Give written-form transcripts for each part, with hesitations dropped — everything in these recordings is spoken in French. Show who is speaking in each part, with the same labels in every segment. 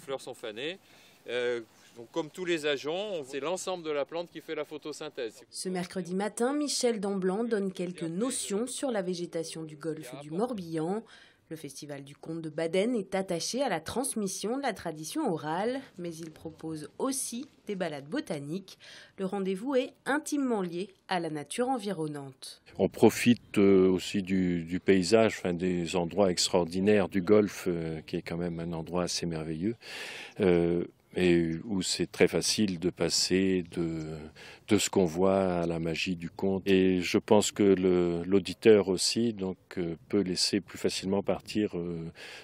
Speaker 1: fleurs sont fanées. Donc, comme tous les agents, c'est l'ensemble de la plante qui fait la photosynthèse.
Speaker 2: Ce mercredi matin, Michel Damblanc donne quelques notions sur la végétation du golfe du Morbihan. Le festival du conte de Baden est attaché à la transmission de la tradition orale, mais il propose aussi des balades botaniques. Le rendez-vous est intimement lié à la nature environnante.
Speaker 3: On profite aussi du paysage, des endroits extraordinaires du golfe, qui est quand même un endroit assez merveilleux. Et où c'est très facile de passer de ce qu'on voit à la magie du conte. Et je pense que l'auditeur aussi peut laisser plus facilement partir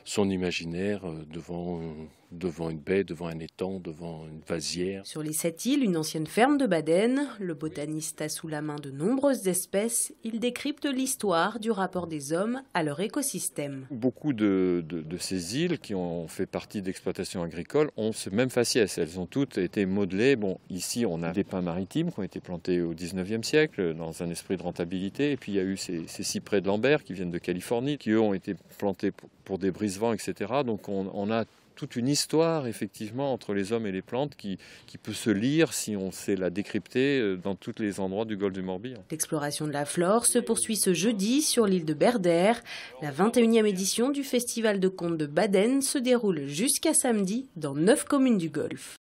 Speaker 3: son imaginaire devant une baie, devant un étang, devant une vasière.
Speaker 2: Sur les 7 îles, une ancienne ferme de Baden, le botaniste a sous la main de nombreuses espèces. Il décrypte l'histoire du rapport des hommes à leur écosystème.
Speaker 4: Beaucoup de ces îles qui ont fait partie d'exploitations agricoles ont ce même faciès. Elles ont toutes été modelées. Bon, ici, on a des pins maritimes qui ont été plantés au 19e siècle dans un esprit de rentabilité. Et puis, il y a eu ces cyprès de Lambert qui viennent de Californie, qui eux ont été plantés pour des brise-vents, etc. Donc, on a toute une histoire, effectivement, entre les hommes et les plantes qui peut se lire si on sait la décrypter dans tous les endroits du golfe du Morbihan.
Speaker 2: L'exploration de la flore se poursuit ce jeudi sur l'île de Berdère. La 21e édition du Festival de contes de Baden se déroule jusqu'à samedi dans 9 communes du Golfe.